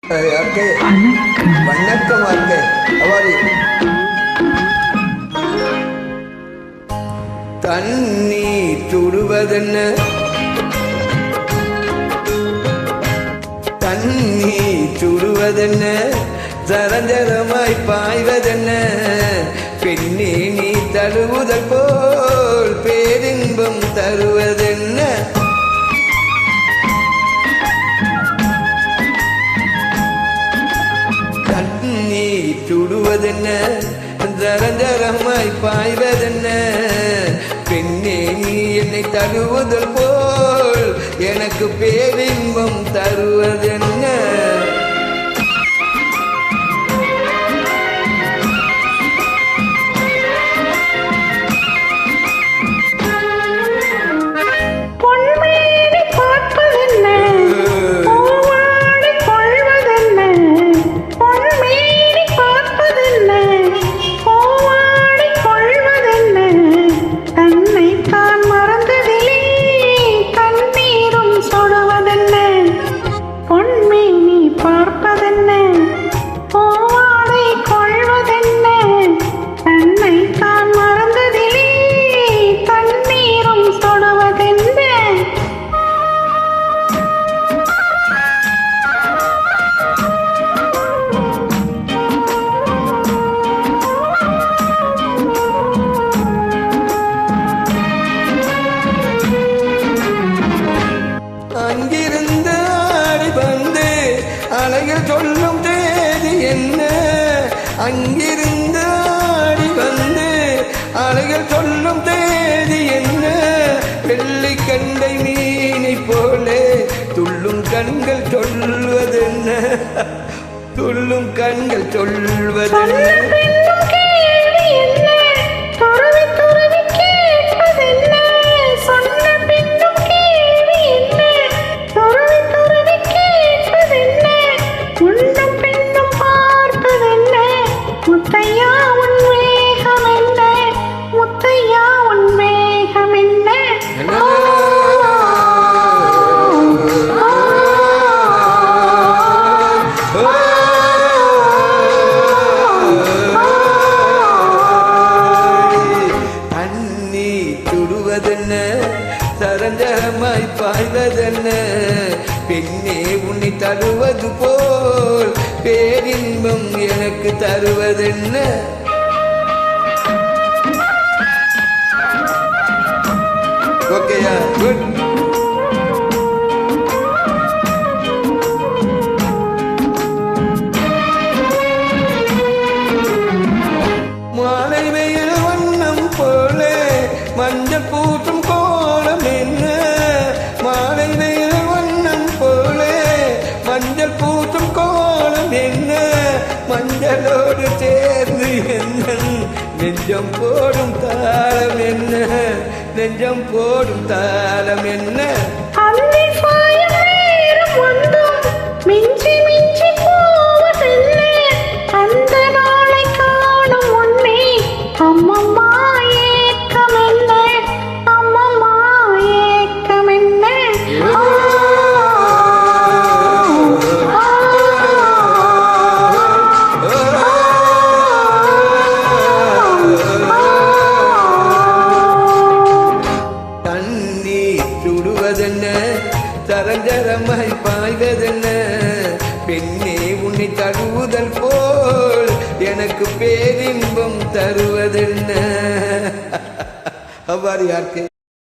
வணக்கம் அவாரி தண்ணீர் சுடுவதென்ன தண்ணீர் சுடுவதென்ன சரஞ்சரமாய் பாய்வதென்ன பெண்ணே நீ தழுவுதல் போல் பேரின்பம் தருவதென்ன தண்ணீர் சுடுவதென்ன ஜரஞ்சரமாய் பாய்வதென்ன பெண்ணே நீ என்னை தழுவுதல் போல் எனக்கு பேரின்பம் தருவதென்ன அங்கிருந்து ஆடி வந்து அலைகள் சொல்லும் தேதி என்ன அங்கிருந்து ஆடி வந்து அலைகள் சொல்லும் தேதி என்ன வெள்ளி கண்டை மீனை போலே துள்ளும் கண்கள் சொல்வதென்ன துள்ளும் கண்கள் சொல்வதென்ன சரஞ்சரமாய் பாய்வதென்ன பெண்ணே உன்னை தருவது போல் பேரின்பம் எனக்கு தருவதென்ன ஓகேயா குட் மாலை வெயில் வண்ணம் போலே மஞ்சள் பூட்டும் கோலம் என்ன மாலை வெயில் வண்ணம் போலே மஞ்சள் பூட்டும் கோலம் என்ன மஞ்சளோடு சேர்ந்து என்ன நெஞ்சம் போடும் தாளம் என்ன நெஞ்சம் போடும் தாளம் என்ன மிஞ்சி மிஞ்சி போவதில்ல அந்த நாளை காணும் உன்னை அம்மம்மா ஏக்கம் என்ன அம்மம்மா ஏக்கம் என்ன தண்ணீர் சுடுவதென்ன சரஞ்சரமாய் பாய்வதென்ன பெண்ணே உன்னை தழுவுதல் போல் எனக்கு பேரின்பம் தருவதென்ன அவ்வாறு யாருக்கு